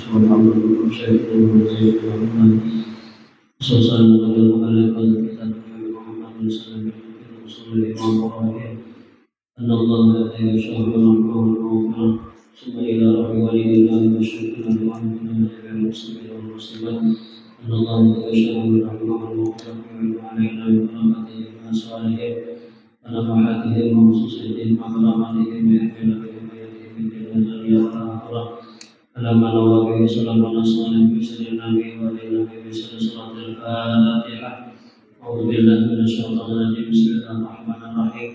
والحمد لله شهيدا ومزيدا ومن خصوصا من المؤلف الكتاب محمد صلى الله عليه وسلم وصحبه أن الله لا يشاء رحمه المغفرة ثم إلى رب والدينا وشكرا لعبدنا المسلمين والمسلمات أن الله لا يشاء رحمه المغفرة ويمن علينا ببركاته وأسرارهم ونفحاتهم وخصوصيتهم وكراماتهم وإحسانهم ويدهم في الجنة والآخرة على ما نوى به سلام ونصر بسر النبي ولنا بسر صلاة الفاتحة أعوذ بالله من الشيطان الرجيم بسم الله الرحمن الرحيم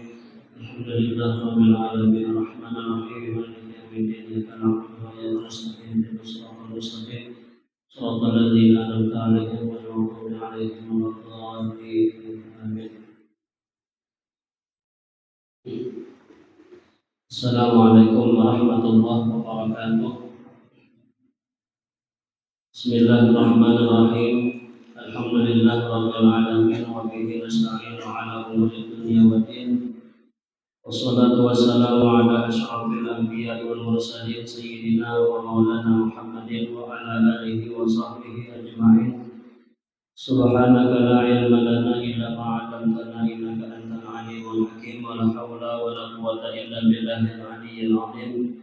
الحمد لله رب العالمين الرحمن الرحيم مالك يوم الدين إياك نعبد وإياك نستعين اهدنا الصراط المستقيم صراط الذين أنعمت عليهم غير المغضوب عليهم ولا الضالين آمين. Assalamualaikum warahmatullahi wabarakatuh. Bismillahirrahmanirrahim. Alhamdulillah rabbil alamin wa bihi nasta'inu ala umuri dunya waddin. Wassalatu wassalamu ala asyrafil anbiya'i wal mursalin sayyidina wa maulana Muhammadin wa ala alihi wa sahbihi ajma'in. Subhanaka la ilma lana illa ma 'allamtana innaka antal alimul hakim wa la haula wa la quwwata illa billahil aliyyil 'azim.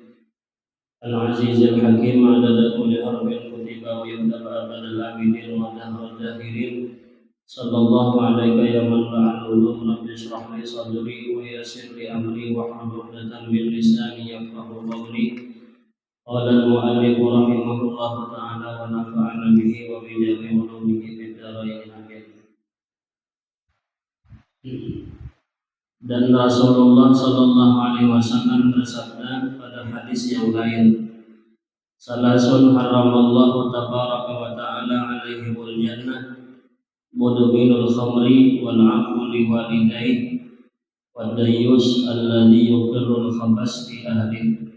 Al-azizil hakim adada kulli harfin kutiba wa yutaba abadal abidin wa dahral dahirin. Sallallahu alaika ya man la'al ulum rabbi shrah li sadri wa yassir li amri wa hlul 'uqdatam min lisani yafqahu qawli. Qala al-mu'allif rahimahullah ta'ala wa nafa'ana bihi wa bi jami'i ulumihi fid dharain amin. Dan Rasulullah sallallahu alaihi wasallam bersabda pada hadis yang lain, salasun haramallahu tabaraka wa ta'ala alaihimul jannah mudminul khamri wal 'aqu li walidayhi wad dayyus alladhi yuqirrul khabas fi ahlihi.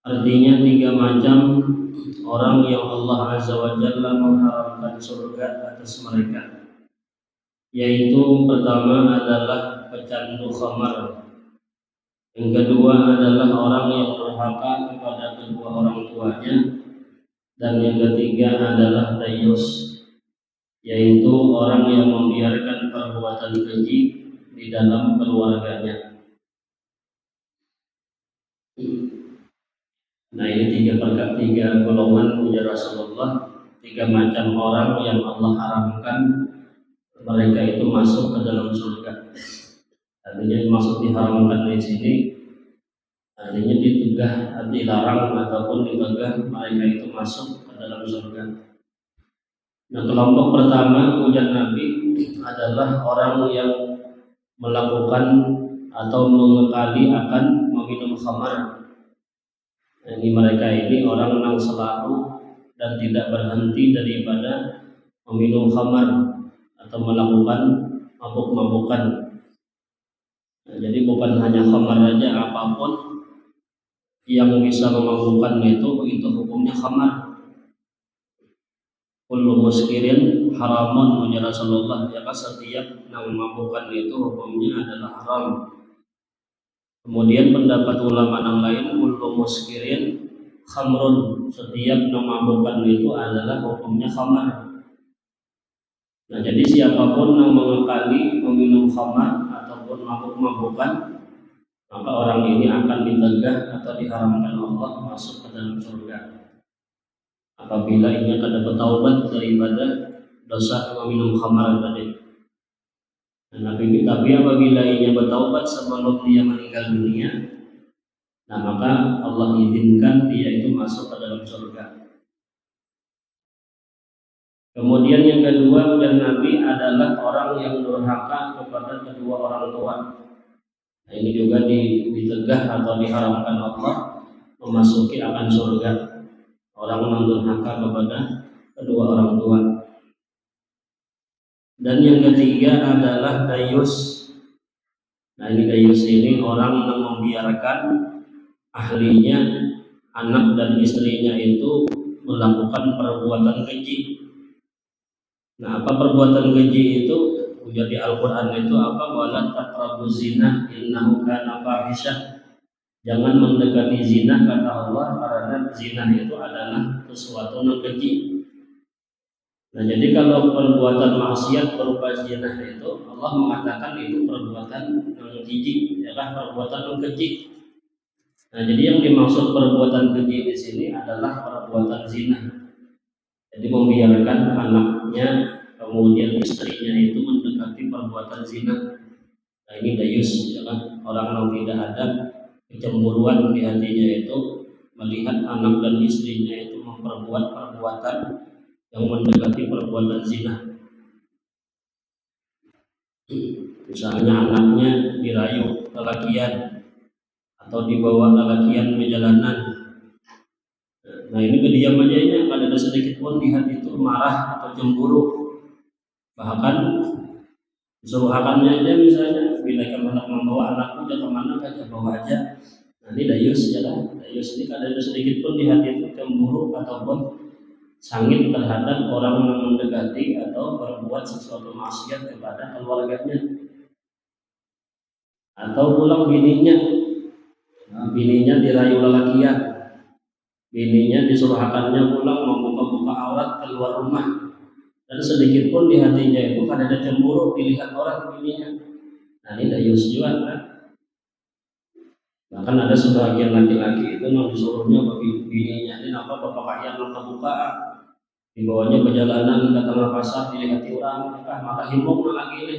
Artinya 3 macam orang yang Allah Azza wa Jalla mengharamkan surga atas mereka, yaitu pertama adalah pecandu khamar, yang kedua adalah orang yang durhaka kepada kedua orang tuanya, dan yang ketiga adalah dayyus, yaitu orang yang membiarkan perbuatan keji di dalam keluarganya. Nah, ini 3 golongan ujar Rasulullah, 3 macam orang yang Allah haramkan mereka itu masuk ke dalam surga. Artinya maksud diharamkan di sini artinya ditegah, dilarang ataupun ditegah mereka itu masuk ke dalam surga. Nah, kelompok pertama ujar Nabi adalah orang yang melakukan atau mengekali akan meminum khamar. Ini mereka ini orang yang selalu dan tidak berhenti daripada meminum khamar atau melakukan mabuk-mabukan. Nah, jadi bukan hanya khamar saja, apapun yang bisa memabukkan itu hukumnya khamar. Kullu muskirin haramun ujar Rasulullah, ya setiap yang memabukkan itu hukumnya adalah haram. Kemudian pendapat ulama yang lain, kullu muskirin khamrun, setiap memabukkan itu adalah hukumnya khamar. Nah, jadi siapapun yang mengekali meminum khamar ataupun mabuk-mabukan, maka orang ini akan ditegah atau diharamkan Allah masuk ke dalam surga apabila ia kada bertaubat daripada dosa meminum khamar tadi. Tapi apabila ia bertaubat sebelum dia meninggal dunia, nah maka Allah izinkan dia itu masuk ke dalam surga. Kemudian yang kedua dan Nabi adalah orang yang durhaka kepada kedua orang tua. Nah, ini juga ditegah atau diharamkan Allah memasuki akan surga. Orang yang durhaka kepada kedua orang tua. Dan yang ketiga adalah dayyus. Nah, ini dayyus ini orang yang membiarkan ahlinya, anak dan istrinya itu melakukan perbuatan keji. Nah, apa perbuatan keji itu? Ujar di Al-Quran itu apa? Wala taqrabuz zina innahu kana fahisyah. Jangan mendekati zina kata Allah, karena zina itu adalah sesuatu yang keji. Nah, jadi kalau perbuatan maksiat berupa zina itu Allah mengatakan itu perbuatan yang keji, adalah perbuatan yang keji. Nah, jadi yang dimaksud perbuatan keji di sini adalah perbuatan zina. Jadi membiarkan anaknya kemudian istrinya itu mendekati perbuatan zina. Nah, ini dayus, ya kan? Orang yang tidak ada kecemburuan di hatinya itu melihat anak dan istrinya itu memperbuat perbuatan yang mendekati perbuatan zina. Misalnya anaknya dirayu lelakian atau dibawa lelakian ke jalanan. Nah, ini berdiam aja ini, kalau ada sedikit pun di hati itu marah atau cemburu, bahkan suruhannya aja, misalnya bila kamu anak membawa anakku ke kemana aja bawa aja. Nah, ini dayus, ya kan? Dayus ini kalau ada sedikit pun di hati itu cemburu ataupun sangit terhadap orang yang mendekati atau berbuat sesuatu maksiat kepada keluarganya, atau pulang bininya. Nah, bininya dirayu lelakian, bininya disuruhakannya pulang membuka-buka aurat keluar rumah, dan sedikit pun di hatinya itu kan ada cemburu dilihat orang bininya. Nah, ini dayus juga kan. Bahkan ada sebagian laki-laki itu yang disuruhnya bagi bininya, ini apa bapak kaya yang terbuka, dibawanya perjalanan ke tengah pasar dilihati orang, maka himbau lagi ini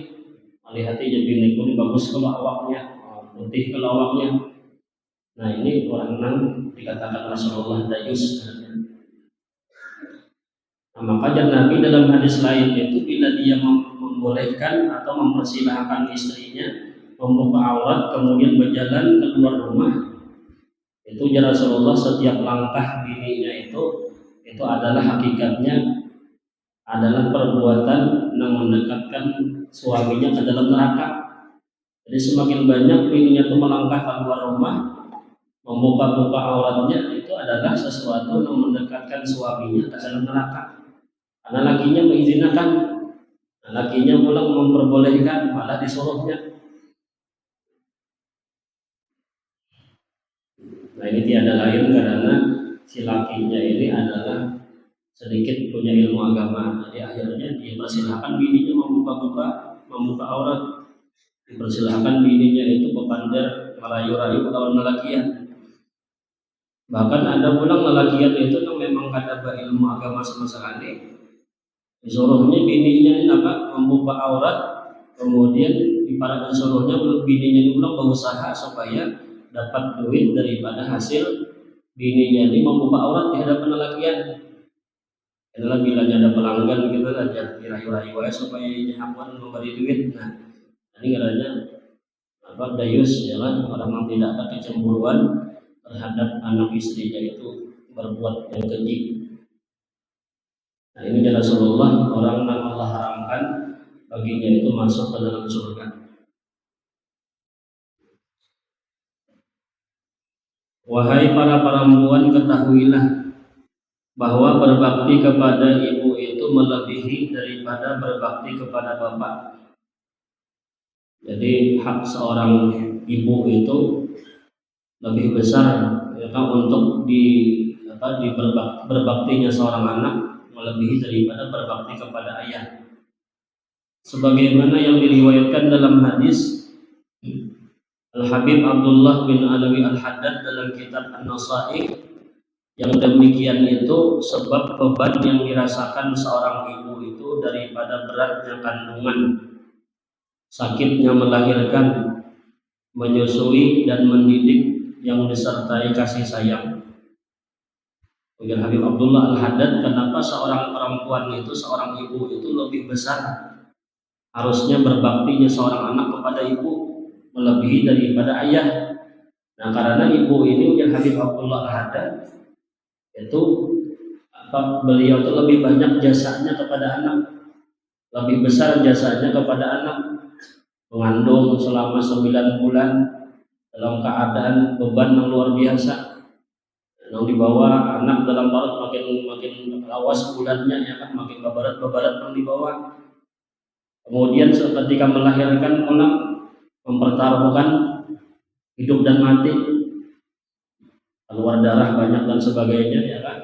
melihati bini ini bagus kalau awaknya, putih kalau awaknya. Nah, ini orang yang dikatakan Rasulullah dayus. Nah, maka Nabi dalam hadis lain itu bila dia membolehkan atau mempersilahkan istrinya membuka aurat kemudian berjalan keluar rumah, itu ya Rasulullah setiap langkah bininya itu adalah hakikatnya adalah perbuatan yang mendekatkan suaminya ke dalam neraka. Jadi semakin banyak bininya itu melangkah keluar rumah membuka-buka auratnya, itu adalah sesuatu yang mendekatkan suaminya ke dalam neraka. Karena lakinya mengizinkan, lakinya pulang memperbolehkan, malah disuruhnya. Nah, ini tiada lain karena si lakinya ini adalah sedikit punya ilmu agama. Jadi akhirnya dipersilahkan bininya membuka aurat, dipersilahkan bininya itu bepander merayu-rayu lawan lelakian. Bahkan ada pulang lelakian itu yang memang ada ilmu agama sama sekali, disuruhnya bininya ini membuka aurat, kemudian di para disuruhnya bininya ini pulang berusaha supaya dapat duit daripada hasil bininya ini membuka aurat di hadapan lelakian. Adalah bila ada pelanggan gitu aja dirayu-rayu supaya nyaman memberi duit. Nah, ini katanya dayus, ya kan, orang yang tidak ada kecemburuan terhadap anak istrinya itu berbuat yang keji. Nah, ini Rasulullah, orang yang Allah haramkan baginya itu masuk ke dalam surga. Wahai para perempuan, ketahuilah bahwa berbakti kepada ibu itu melebihi daripada berbakti kepada bapak. Jadi hak seorang ibu itu lebih besar, ya kan, untuk berbaktinya seorang anak melebihi daripada berbakti kepada ayah. Sebagaimana yang diriwayatkan dalam hadis Al-Habib Abdullah bin Alawi Al-Haddad dalam kitab An-Nasa'i, yang demikian itu sebab beban yang dirasakan seorang ibu itu daripada beratnya kandungan, sakitnya melahirkan, menyusui dan mendidik yang disertai kasih sayang. Bagi Habib Abdullah Al-Haddad, kenapa seorang perempuan itu, seorang ibu itu lebih besar harusnya berbaktinya seorang anak kepada ibu melebihi daripada ayah. Nah, karena ibu ini, yang Habib Abdullah Al-Haddad itu beliau itu lebih banyak jasanya kepada anak, lebih besar jasanya kepada anak, mengandung selama 9 bulan dalam keadaan beban yang luar biasa, yang dibawa anak dalam perut makin lawas bulannya, ya kan, makin babarat yang dibawa. Kemudian ketika melahirkan pulang mempertaruhkan hidup dan mati, keluar darah banyak dan sebagainya, ya kan.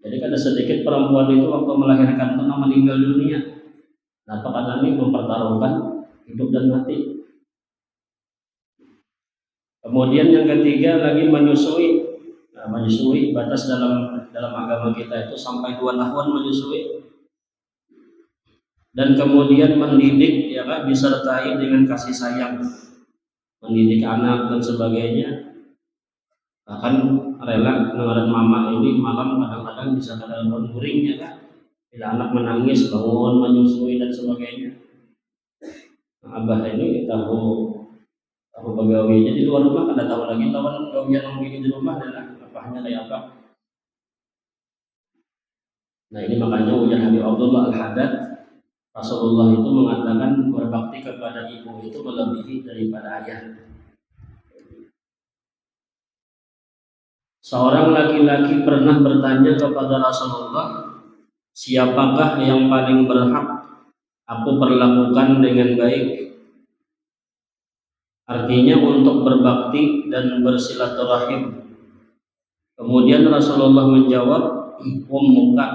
Jadi ada sedikit perempuan itu waktu melahirkan itu meninggal dunia. Nah, karena ini mempertaruhkan hidup dan mati. Kemudian yang ketiga lagi menyusui. Nah, menyusui batas dalam agama kita itu sampai 2 tahun menyusui. Dan kemudian mendidik, ya kan, disertai dengan kasih sayang, mendidik anak dan sebagainya. Bahkan rela dengaran mama ini malam kadang-kadang bisa telepon guring, ya kan, bila anak menangis bangun menyusui dan sebagainya. Nah, abah ini tahu pegawainya di luar rumah, kada tahu lagi lawan pegawai yang begini di rumah adalah apanya kayak apa. Nah, ini makanya ujar Habib Abdullah Al-Haddad, Rasulullah itu mengatakan berbakti kepada ibu itu melebihi daripada ayah. Seorang laki-laki pernah bertanya kepada Rasulullah, siapakah yang paling berhak aku perlakukan dengan baik? Artinya untuk berbakti dan bersilaturahim. Kemudian Rasulullah menjawab, ummuka.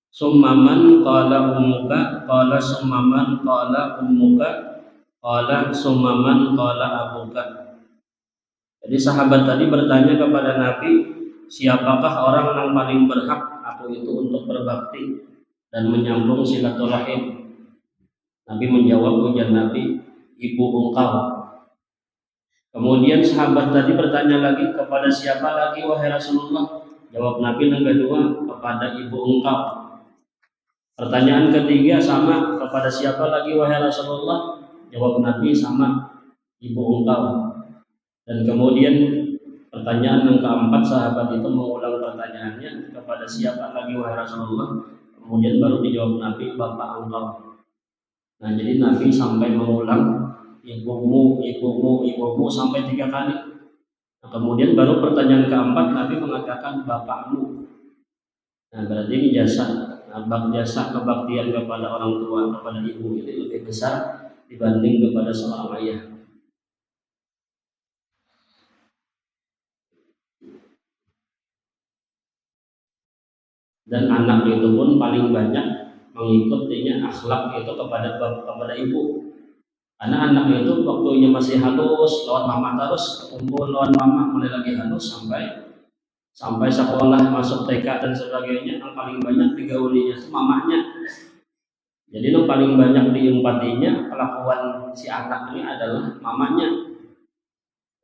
Summaman qala ummuka, qala summaman qala ummuka, qala summaman qala abuka. Jadi sahabat tadi bertanya kepada Nabi, siapakah orang yang paling berhak aku itu untuk berbakti dan menyambung silaturahim? Nabi menjawab, ujar Nabi, ibu engkau. Kemudian sahabat tadi bertanya lagi, kepada siapa lagi wahai Rasulullah? Jawab Nabi yang kedua, kepada ibu engkau. Pertanyaan ketiga sama, kepada siapa lagi wahai Rasulullah? Jawab Nabi sama, ibu engkau. Dan kemudian pertanyaan yang keempat, sahabat itu mengulang pertanyaannya, kepada siapa lagi wahai Rasulullah? Kemudian baru dijawab Nabi, bapak engkau. Nah, jadi Nabi sampai mengulang ibumu, ibumu, ibumu sampai 3 kali. Nah, kemudian baru pertanyaan keempat Nabi mengatakan bapakmu. Nah, berarti ini jasa kebaktian kepada orang tua, kepada ibu itu lebih besar dibanding kepada seorang ayah. Dan anak itu pun paling banyak mengikutinya akhlak itu kepada ibu. Karena anak itu waktunya masih halus, lewat mama terus, kumpul lewat mama, mulai lagi halus sampai sekolah, masuk TK dan sebagainya, yang paling banyak digaulinya itu mamanya. Jadi yang paling banyak diempatinya kelakuan si anak ini adalah mamanya.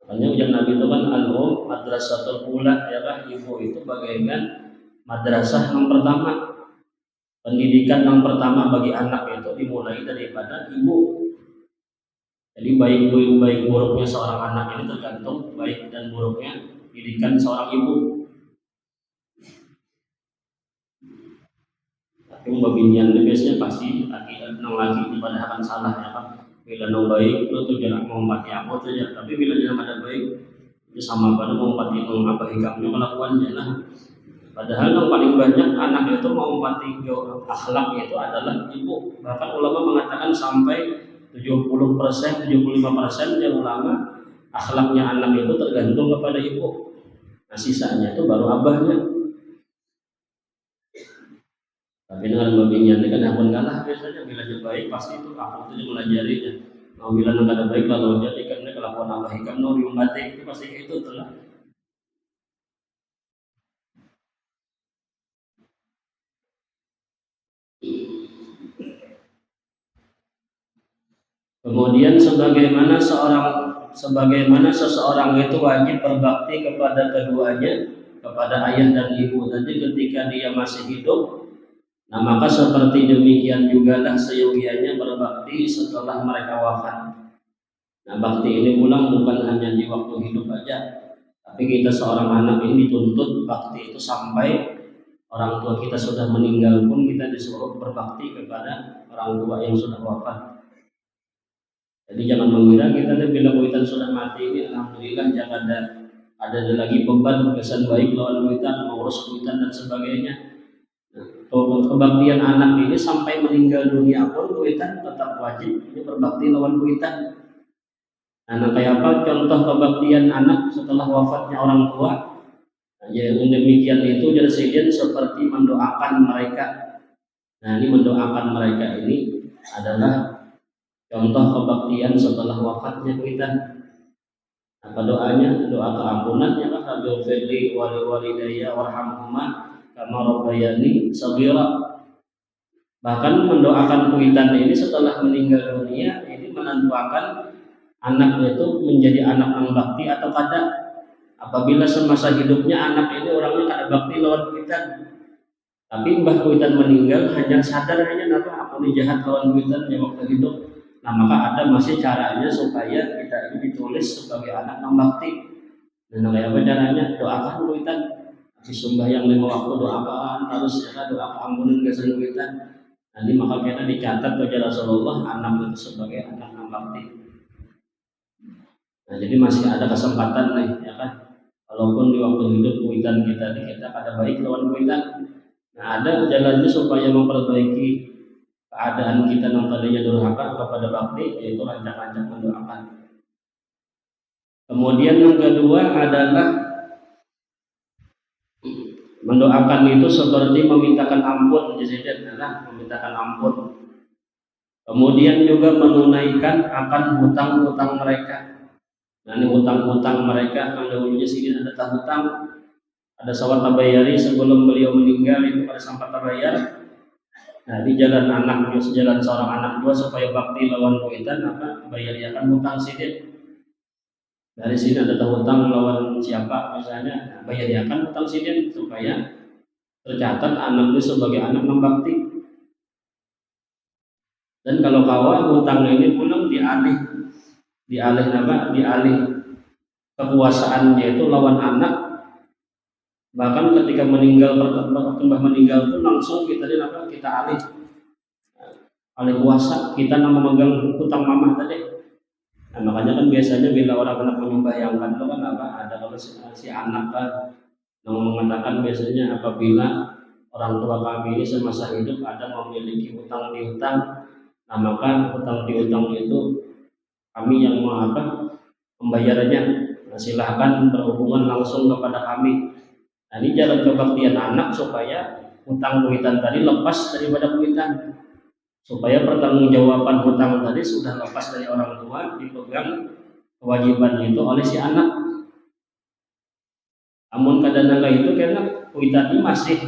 Makanya ujian Nabi itu kan al-um madrasatul ula, ya kan, ibu itu bagaikan madrasah yang pertama. Pendidikan yang pertama bagi anak itu dimulai daripada ibu. Jadi baik buruknya seorang anak ini tergantung baik dan buruknya didikan seorang ibu. Tapi babinyan itu biasanya pasti laki daripada akan salah, ya kan. Bila nong baik itu tuh jangan mau mati aku tuh ya. Tapi bila jangan ada baik itu sama pada mau mati apa hikamnya kelakuannya lah. Padahal yang paling banyak anak itu mau mati akhlak itu adalah ibu. Bahkan ulama mengatakan sampai 70%, 75% yang ulama akhlaknya anak itu tergantung kepada ibu. Nah, sisanya itu baru abahnya. Tapi dengan babinya ini kan ampun kalah biasanya, bila dia baik pasti itu aku itu melajarinya. Mau bila nggak ada baik lalu jadi karena kelakuan abah hikam no diumbati itu pasti itu telah. Kemudian sebagaimana seseorang itu wajib berbakti kepada keduanya, kepada ayah dan ibu tadi ketika dia masih hidup. Nah, maka seperti demikian jugalah seyogianya berbakti setelah mereka wafat. Nah, bakti ini ulang bukan hanya di waktu hidup aja, tapi kita seorang anak ini dituntut bakti itu sampai orang tua kita sudah meninggal pun kita disuruh berbakti kepada orang tua yang sudah wafat. Jadi jangan mengira kita bila kuitan sudah mati ini alhamdulillah jangan ada lagi beban kesan baik lawan kuitan, mengurus kuitan dan sebagainya. Kebaktian anak ini sampai meninggal dunia pun kuitan tetap wajib ini berbakti lawan kuitan. Nah, kayak apa contoh kebaktian anak setelah wafatnya orang tua? Yang demikian itu jadi seperti mendoakan mereka. Nah, ini mendoakan mereka ini adalah contoh kebaktian setelah wafatnya kuitan. Apa doanya? Doa keampunan ya kan, Rabbil firli wali walidayya warhamhuma kama rabbayani shaghira. Bahkan mendoakan kuitan ini setelah meninggal dunia ini menentukan anaknya itu menjadi anak yang bakti atau kada. Apabila semasa hidupnya anak ini orangnya kada bakti lawan kuitan, tapi mbah kuitan meninggal hanya sadar hanya apa aku ini jahat lawan kuitan yang waktu hidup. Nah, maka ada masih caranya supaya kita ini ditulis sebagai anak yang bakti. Dan kayak apa caranya? Doakan kuitan. Disumbah yang 5 waktu doakan terus ya doa ampunan kesan kuitan. Nanti maka kita dicatat oleh Rasulullah anak itu sebagai anak yang bakti. Nah, jadi masih ada kesempatan nih ya kan. Walaupun di waktu hidup kuitan kita ada baik lawan kuitan. Nah, ada jalannya supaya memperbaiki keadaan kita yang tadinya durhaka kepada bakti, yaitu rancang-rancang mendoakan. Kemudian yang kedua adalah mendoakan itu seperti memintakan ampun, jadi adalah memintakan ampun. Kemudian juga menunaikan akan hutang-hutang mereka. Nah, ini hutang-hutang mereka yang dahulunya sini ada hutang, ada sawat tabayari sebelum beliau meninggal itu pada sampai tabayar. Nah, di jalan anak sejalan seorang anak dua supaya bakti lawan kuitan apa bayarkan hutang sidin. Dari sini ada hutang lawan siapa misalnya, bayarkan hutang sidin supaya tercatat anak itu sebagai anak yang bakti. Dan kalau kawa hutang ini pulang dialih kekuasaannya itu lawan anak. Bahkan ketika meninggal pun langsung kita alih kuasa, kita memegang hutang mamah tadi. Nah, makanya kan biasanya bila orang anak membayangkan itu kan apa ada kalau si anak kan yang mengatakan biasanya apabila orang tua kami ini semasa hidup ada memiliki hutang piutang, nah maka hutang piutang itu kami yang membayarnya. Nah, silahkan berhubungan langsung kepada kami. Nah, ini jalan kebaktian anak supaya hutang kuitan tadi lepas daripada kuitan, supaya pertanggungjawaban hutang tadi sudah lepas dari orang tua, dipegang kewajiban itu oleh si anak. Namun kadang-kadang itu karena kuitan ini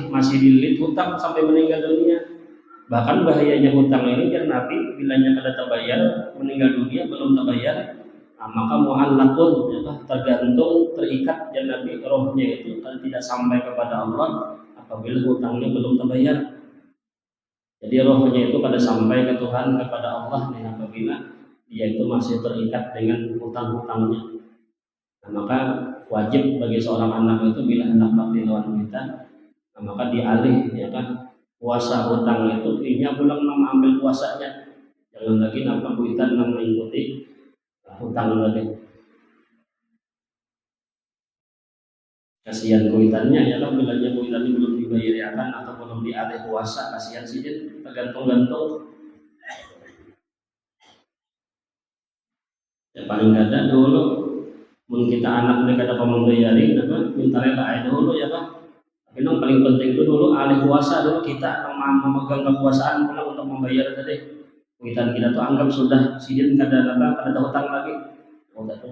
masih dililit hutang sampai meninggal dunia. Bahkan bahayanya hutang ini karena Nabi bilanya kada terbayar meninggal dunia belum terbayar. Nah, maka mu'allaqun tergantung terikat dan Nabi rohnya itu kalau tidak sampai kepada Allah apabila hutangnya belum terbayar. Jadi rohnya itu pada sampai ke Tuhan kepada Allah nih apabila dia itu masih terikat dengan hutang-hutangnya. Nah, maka wajib bagi seorang anak itu bila hendak bakti lawan kita, nah, maka dialih ya kan kuasa hutang itu dia pulang mengambil kuasanya. Jangan lagi nampak kuitan yang mengikuti hutang tadi. Kasihan kuitannya ya kan bila kuitannya belum dibayarkan atau belum dialih kuasa, kasihan sih dia tergantung-gantung. Ya paling kada dulu mun kita anak mereka dapat membayari apa minta rela aja dulu ya kan. Tapi yang paling penting itu dulu alih kuasa dulu kita memegang kekuasaan pula untuk membayar tadi. Kuitan kita tuh anggap sudah sidin kada hutang lagi.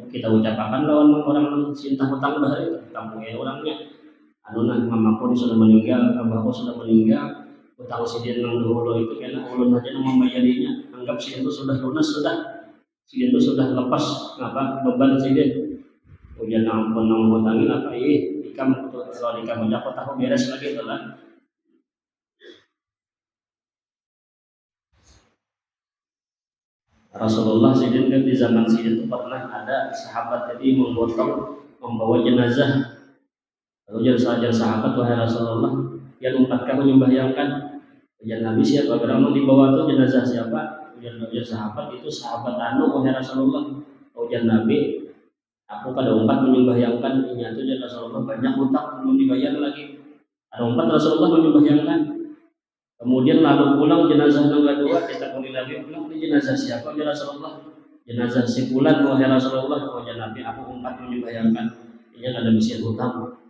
Kita ucapkan lawan orang cinta hutang bahari kampungnya orangnya. Nah mamaku sudah meninggal, abahku sudah meninggal, hutang sidin yang dulu itu karena ulun aja yang membayarinya. Anggap sidin itu sudah lunas sidin itu sudah lepas beban sidin. Kemudian ampun nang hutangin apa ikam kalau ikam mendapat tahu beres lagi itu lah. Rasulullah sidin kan di zaman sidin itu pernah ada sahabat jadi membawa jenazah. Lalu jadi sahabat wahai Rasulullah yang empat kamu membayangkan ujian Nabi siapa berapa dibawa itu jenazah siapa? Ujian sahabat itu sahabat wahai Rasulullah. Ujian Nabi aku pada empat menyembahyangkan ini itu jadi Rasulullah banyak hutang belum dibayar lagi. Ada empat Rasulullah menyembahyangkan. Kemudian lalu pulang jenazah yang kedua kita kembali Nabi pulang ini jenazah siapa ya Rasulullah? Jenazah si fulan wahai Rasulullah. Wahai Nabi aku empat menyembahyangkan ini ada misi hutang.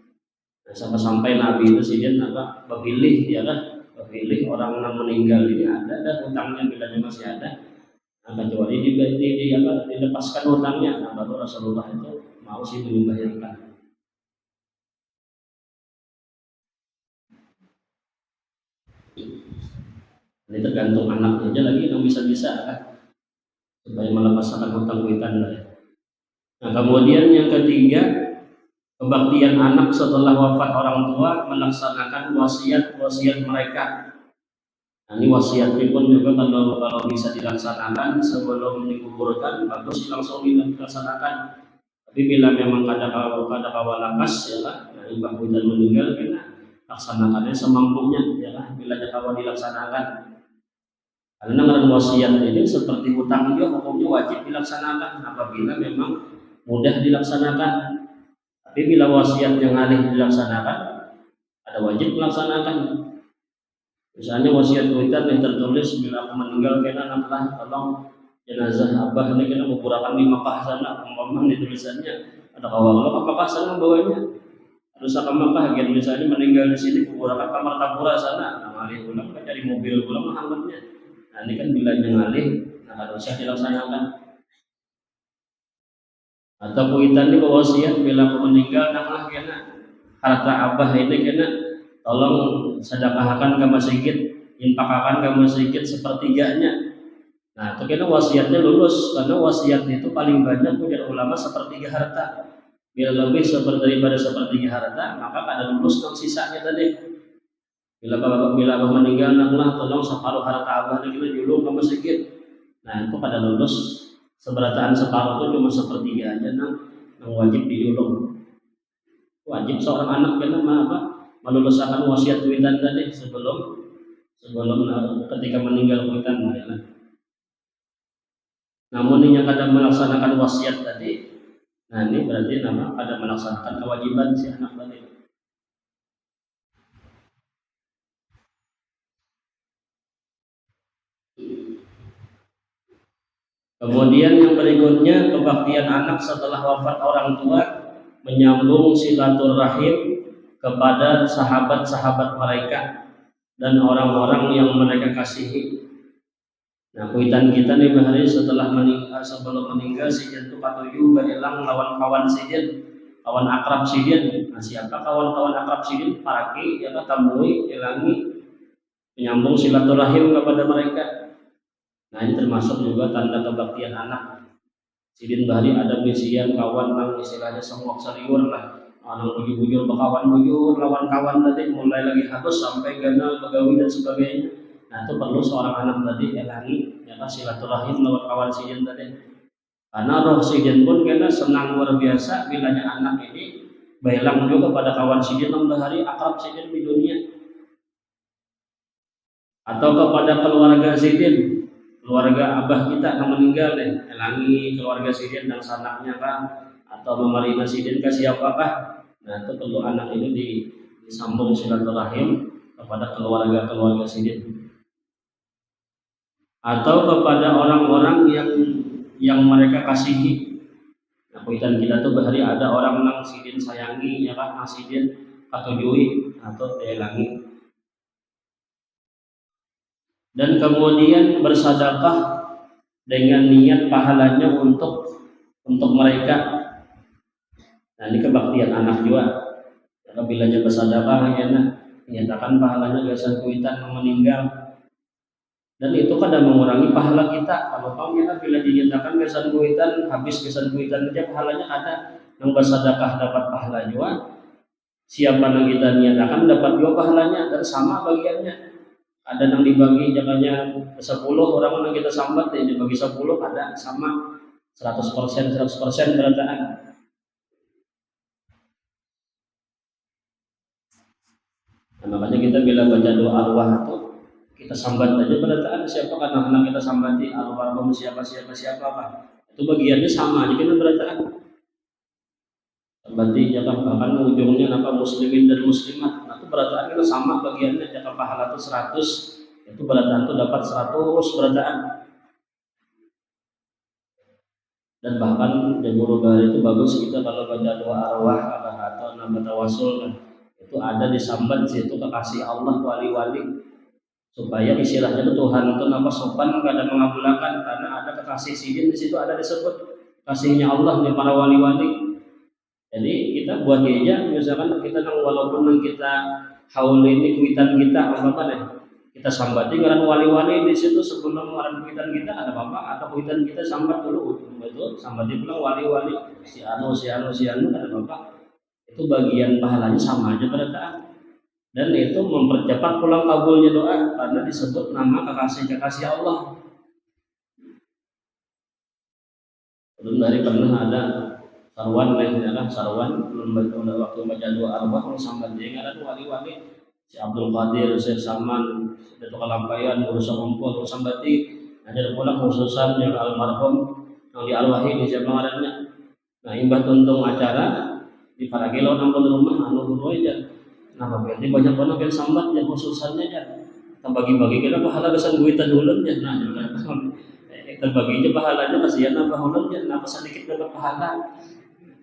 sampai Nabi itu sidin apa memilih ya kan, memilih orang yang meninggal ini ada dan hutangnya bilanya masih ada, nah, kecuali dilepaskan hutangnya, nah baru Rasulullah itu mau sih membayarkan. Ini tergantung anaknya aja lagi yang bisa-bisa kan, supaya melepaskan hutang piutang. Nah kemudian yang ketiga, kebaktian anak setelah wafat orang tua melaksanakan wasiat mereka. Nah, ini wasiatnya pun juga kalau bisa dilaksanakan sebelum dikuburkan bagus langsung dilaksanakan. Tapi bila memang ada kawalakas ya lah, nah, ibu dan meninggal kena laksanakannya semampunya ya lah, bila kawa dilaksanakan. Karena dengan wasiat ini seperti hutang juga hukumnya wajib dilaksanakan apabila memang mudah dilaksanakan. Tapi bila wasiat yang alih dilaksanakan, ada wajib melaksanakan. Misalnya wasiat witan yang tertulis bila aku meninggal kena nantilah tolong jenazah abah ini kena kuburakan di Makkah sana, umpama di tulisannya ada kawal ke Makkah sana bawahnya. Terus ke Makkah gitu misalnya meninggal di sini kuburakan kamar tapura sana, nah alih ulang kan dari mobil ulang menghangatnya. Nah ini kan bila ngalih, nah harusnya dilaksanakan. Atau kuitan di wasiat bila aku meninggal naklah kena harta abah ini kena tolong sedekahkan ke masjid, infakkan ke masjid sepertiganya. Nah itu kena wasiatnya lulus, karena wasiat itu paling banyak punya ulama sepertiga harta. Bila lebih daripada sepertiga harta, maka ada lulus non sisanya tadi. Bila abah meninggal, naklah tolong separuh harta abah kita julung ke masjid. Nah itu pada lulus seberataan separuh itu cuma sepertiga aja, nah yang wajib dijulung. Wajib seorang anak kena meluluskan wasiat witan tadi sebelum ketika meninggal witan ya. Namun ini yang kadang melaksanakan wasiat tadi, nah ini berarti ada melaksanakan kewajiban si anak tadi. Kemudian yang berikutnya, kebaktian anak setelah wafat orang tua menyambung silaturahim kepada sahabat-sahabat mereka dan orang-orang yang mereka kasihi. Nah, kuitan kita nih bahari setelah meninggal, sebelum meninggal sijen tu patuju bahilang lawan kawan sijen, kawan akrab sijen. Nah, siapa kawan-kawan akrab sijen? Paraki, ya tamui, ilangi, menyambung silaturahim kepada mereka. Nah ini termasuk juga tanda kebaktian anak. Sidin bahari ada misian kawan nang istilahnya semua sariur lah. Anak bujur-bujur bekawan bujur lawan kawan tadi mulai lagi harus sampai ganal begawi dan sebagainya. Nah itu perlu seorang anak tadi elangi ya silaturahim lawan kawan sidin tadi. Karena roh sidin pun kena senang luar biasa bilanya anak ini bailang juga pada kawan sidin nang bahari akrab sidin di dunia. Atau kepada keluarga sidin, keluarga abah kita yang meninggal deh, elangi keluarga sidin dan sanaknya kan, atau memarina sidin ke siapakah? Nah itu perlu anak ini disambung silaturahim kepada keluarga sidin, atau kepada orang-orang yang mereka kasihi. Nah kuitan kita tuh bahari ada orang nang sidin sayangi ya kan, sidin katujui atau elangi. Dan kemudian bersedekah dengan niat pahalanya untuk mereka. Nah ini kebaktian anak juga. Apabila dia bersedekah ya nyatakan pahalanya gasan kuitan meninggal. Dan itu kadang mengurangi pahala kita. Kalau kamu ya bila dinyatakan gasan kuitan habis gasan kuitan aja pahalanya ada. Yang bersedekah dapat pahala juga. Siapa yang kita nyatakan dapat juga pahalanya dan sama bagiannya. Ada yang dibagi jangannya 10 orang yang kita sambat ya dibagi 10 ada sama 100% berataan. Nah, makanya kita bila baca doa arwah itu kita sambat aja berataan siapa kan anak kita sambati almarhum siapa apa itu bagiannya sama jadi kita berataan. Berarti jangan bahkan ujungnya muslimin dan muslimat. Nah, itu berataan kita sama bagiannya jika pahala itu 100 itu berataan itu dapat 100 berataan. Dan bahkan di Borobudur itu bagus kita kalau baca doa arwah atau nama tawasul kan. Itu itu ada disambat di situ kekasih Allah wali-wali, supaya istilahnya itu Tuhan itu nama sopan kada mengabulkan karena ada kekasih sidin di situ, ada disebut kasihnya Allah di para wali-wali. Jadi kita buat gereja misalkan kita walaupun kita haul ini kuitan kita apa deh, kita sambati ngaran wali-wali di situ sebelum ngaran kuitan kita ada apa atau kuitan kita sambat dulu betul sambati pulang wali-wali si anu ada apa, itu bagian pahalanya sama aja berarti. Dan itu mempercepat pulang kabulnya doa karena disebut nama kekasih Allah. Belum dari pernah ada sarwan belum waktu baca doa arbah sampai dia ada wali-wali si Abdul Qadir, Syekh Saman, Datuk Kalampayan, urusan kumpul, urusan batik, ada pula khususan yang almarhum yang diarwahi di Jamangannya. Nah imbah tuntung acara di Paragelo nambah rumah anu guru aja. Nah, berarti banyak banget yang sambat ya khususannya ya. Kita bagi-bagi kita pahala kesan duitan ulun ya. Nah, terbagi aja pahalanya kasihan apa ulun ya. Nah, sedikit dapat pahala.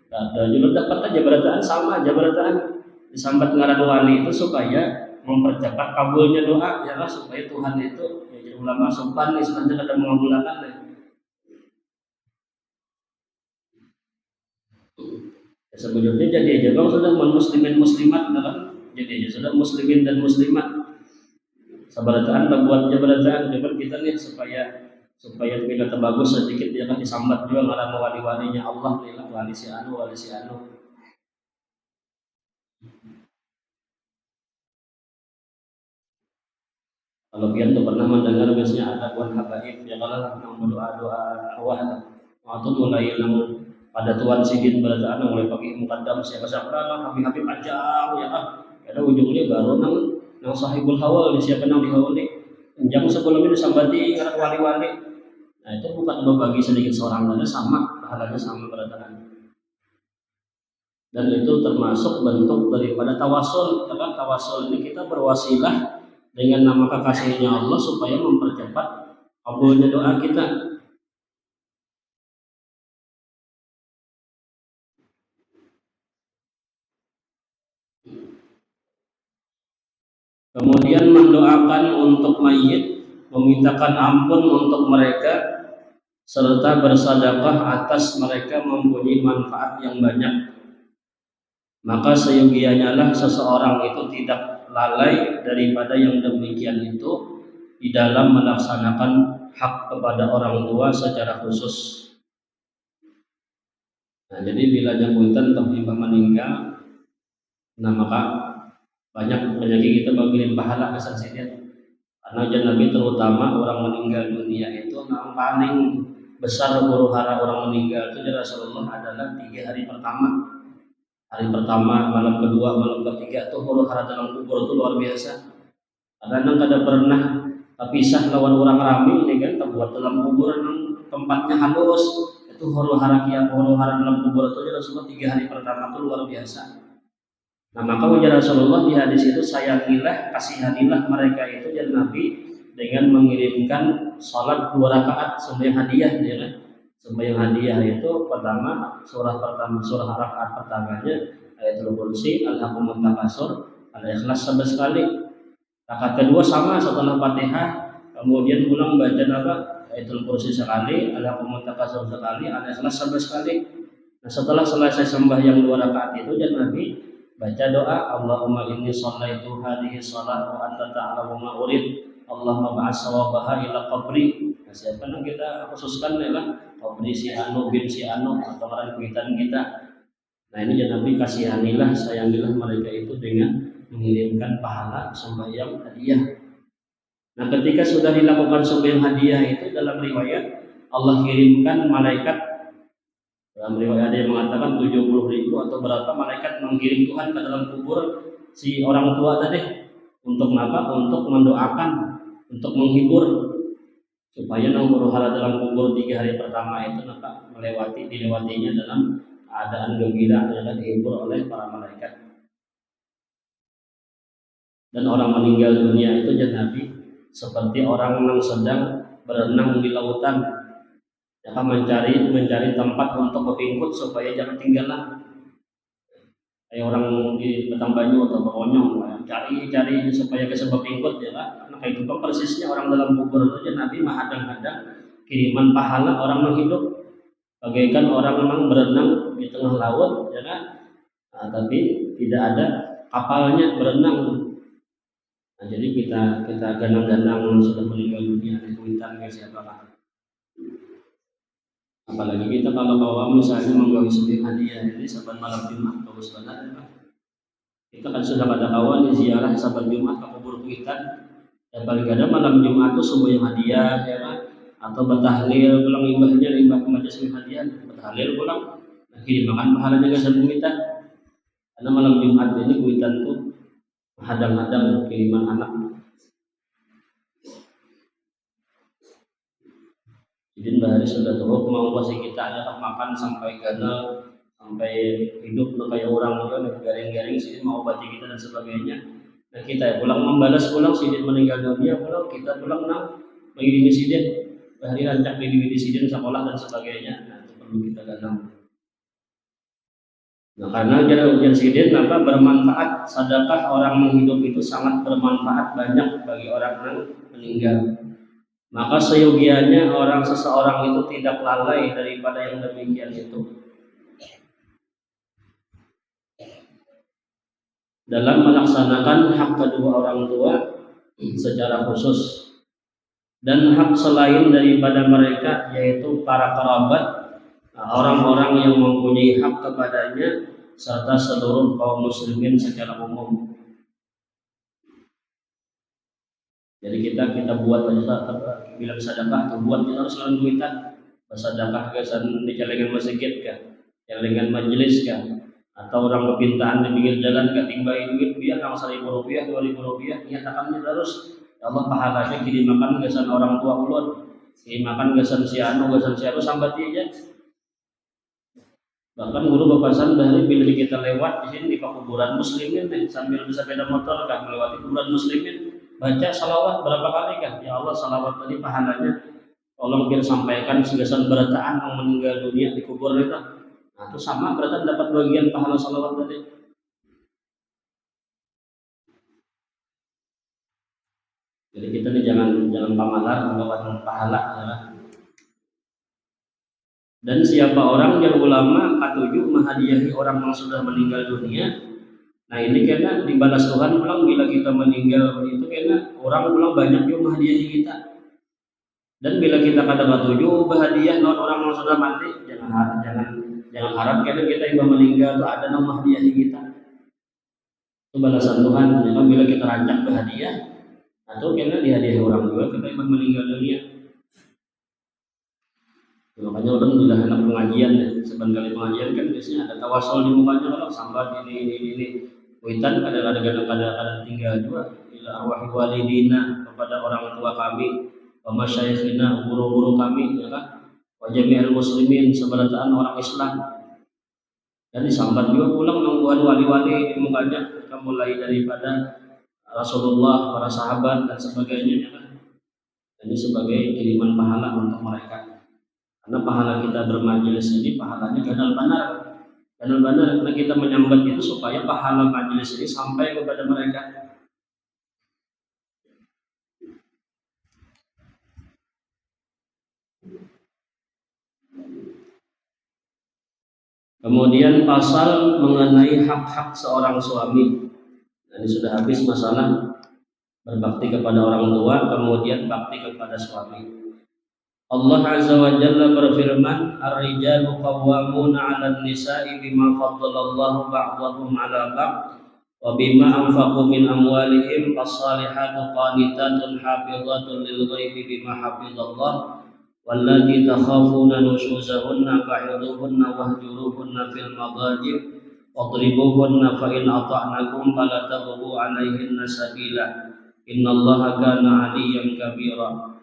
Dan juga dapat aja berataan sama aja berataan disambat ngaran wali itu supaya mempercepat kabulnya doa ya lah, supaya Tuhan itu ya jadi ulama sopan nih selanjutnya ada mengabulkan deh. Ya, sebelumnya jadi aja kalau sudah muslimin muslimat kan. Jadi ya sudah muslimin dan muslimat sabarataan buat jabarataan coba kita nih supaya kita terbagus sedikit dia kan disambat juga ngaran wali-walinya Allah nih lah wali si anu. Kalau pian tuh pernah mendengar biasanya ada buat habaib ya kalau yang berdoa awal waktu mulai nang pada tuan sidin berataan mulai pagi mukaddam siapa lah habib panjang ya kan. Karena ujungnya baru nang sahibul hawal siapa nang dihawali jam sebelumnya disambati ngaran wali-wali. Nah itu bukan berbagi sedikit seorang saja sama pahalanya sama berataan. Dan itu termasuk bentuk daripada tawasul. Karena tawasul ini kita berwasilah dengan nama kekasihnya Allah supaya mempercepat kabulnya doa kita. Kemudian mendoakan untuk mayit, memintakan ampun untuk mereka, serta bersedekah atas mereka mempunyai manfaat yang banyak. Maka seyogianya lah seseorang itu tidak lalai daripada yang demikian itu di dalam melaksanakan hak kepada orang tua secara khusus. Nah, jadi bila jangkutan tiba meninggal, nah maka banyak penyakit kita bagian pahala kesan sidin. Karena Nabi terutama orang meninggal dunia itu yang paling besar huru hara orang meninggal itu Rasulullah adalah 3 hari pertama. Hari pertama, malam kedua, malam ketiga tuh huru hara dalam kubur itu luar biasa. Karena kada pernah terpisah lawan orang ramai ini kan terbuat dalam kubur tempatnya halus. Itu huru hara dalam kubur itu Rasulullah 3 hari pertama itu luar biasa. Nah maka ujar Rasulullah di hadis itu sayangilah, kasihanilah mereka itu dan Nabi dengan mengirimkan salat 2 rakaat sembahyang hadiah ya kan. Sembahyang hadiah itu pertama surah rakaat pertamanya ayatul kursi alhaqumut takasur al-ikhlas 11 kali. Rakaat kedua sama setelah Fatihah kemudian pulang baca ayatul kursi sekali, alhaqumut takasur sekali, al-ikhlas 11 kali. Nah setelah selesai sembahyang 2 rakaat itu dan Nabi baca doa Allahumma inni shallaitu hadhihi shalat wa anta ta'lamu ma urid Allahumma ba'as sawabaha ila qabri. Nah, siapa yang kita khususkan adalah qabri si anu bin si anu atau orang kuitan kita. Nah ini ya Nabi kasihanilah sayangilah mereka itu dengan mengirimkan pahala sembahyang hadiah. Nah ketika sudah dilakukan sembahyang hadiah itu dalam riwayat Allah kirimkan malaikat. Dalam riwayat ada yang mengatakan 70.000 atau berapa malaikat mengirim Tuhan ke dalam kubur si orang tua tadi untuk apa? Untuk mendoakan, untuk menghibur supaya huru hara dalam kubur 3 hari pertama itu dilewatinya dalam keadaan gembira dan dihibur oleh para malaikat. Dan orang meninggal dunia itu Nabi seperti orang yang sedang berenang di lautan. Jangan mencari tempat untuk berpingkut supaya jangan tinggalan. kayak orang di Batang Banyu atau Bokonyong cari supaya kesebab ikut ya kan. Nah kayak itu persisnya orang dalam kubur itu Nabi menghadang-hadang kiriman pahala orang yang hidup bagaikan orang memang berenang di tengah laut ya kan. Nah, tapi tidak ada kapalnya berenang. Nah, jadi kita ganang-ganang sudah meninggal dunia di Twitter siapa lah. Apalagi kita kalau bawa misalnya menggawi sebuah hadiah ini saban malam Jumat bagus banget ya. Kita kan sudah ada kawan di ziarah saban Jumat ke kubur kita. Dan paling kadang malam Jumat itu sebuah yang hadiah ya kan, atau bertahlil pulang limbah majelis hadiah bertahlil pulang. Nah, makan pahalanya ke sebelum kita. Karena malam Jumat ini kuitan tuh hadang-hadang kiriman anak. Jadi bahari sudah teruk mau kasih kita aja makan sampai ganal sampai hidup kayak orang juga garing-garing sini mau obati kita dan sebagainya. Nah kita pulang membalas pulang sidin meninggal dunia pulang kita pulang bagi diri sidin bahari rancak di sidin sekolah dan sebagainya. Nah itu perlu kita ganal. Nah karena ujian sidin bermanfaat sedekah orang menghidup itu sangat bermanfaat banyak bagi orang yang meninggal. Maka seyogianya seseorang itu tidak lalai daripada yang demikian itu dalam melaksanakan hak kedua orang tua secara khusus dan hak selain daripada mereka yaitu para kerabat, orang-orang yang mempunyai hak kepadanya serta seluruh kaum muslimin secara umum. Jadi kita buat aja bila sedekah atau buat kita harus lawan duitan bersedekah kesan di celengan masjid kah, celengan majelis kah, atau orang kepintaan di pinggir jalan ketimbai duit biar nang Rp1.000 Rp2.000 nyatakan terus ya Allah pahalanya kiri makan kesan orang tua ulun, kiri makan kesan si anu sambat aja. Bahkan guru bapasan dari bila kita lewat di sini di kuburan muslimin sambil bersepeda motor kan melewati kuburan muslimin baca salawat berapa kali kan? Ya Allah salawat tadi pahalanya tolong biar sampaikan segasan berataan yang meninggal dunia di kubur itu. Nah itu sama berarti dapat bagian pahala salawat tadi. Jadi kita nih jangan pamalar melawan pahala ya. Dan siapa orang yang ulama ketujuh menghadiahi orang yang sudah meninggal dunia. Nah ini karena dibalas Tuhan pulang bila kita meninggal itu karena orang pulang banyak yang menghadiahi kita. Dan bila kita kadang ketujuh berhadiah non orang yang sudah mati jangan harap karena kita yang meninggal itu ada yang menghadiahi kita. Itu balasan Tuhan. Jadi bila kita rancak berhadiah atau karena dihadiahi orang juga kita yang meninggal dunia. Makanya orang bila anak pengajian ya, sebentar kali pengajian kan biasanya ada tawasul di mukanya kalau sambat ini. Witan kadang-kadang tinggal juga ila arwahi walidina kepada orang tua kami, wa masyayikhina guru-guru kami ya kan, wa jami'al muslimin seberataan orang Islam. Dan disambat juga pulang nungguan wali-wali di mukanya, mulai daripada Rasulullah, para sahabat dan sebagainya ya kan. Ini sebagai kiriman pahala untuk mereka. Karena pahala kita bermajelis ini pahalanya ganal benar karena kita menyambat itu supaya pahala majelis ini sampai kepada mereka. Kemudian pasal mengenai hak-hak seorang suami. Ini sudah habis masalah berbakti kepada orang tua, kemudian bakti kepada suami. Allah Azza wa Jalla berfirman, "Ar-rijalu qawwamuna 'alan nisa'i bima faddalallahu ba'dahum 'ala ba'd wa bima anfaqu min amwalihim fas-salihatu qanitatun hafizatun lil ghaibi bima hafizallah wallati takhafuna nushuzahunna fa'idhuhunna wahjuruhunna fil madajib wadribuhunna fa in ata'nakum fala tabghu 'alaihinna sabila innallaha kana 'aliyyan kabira."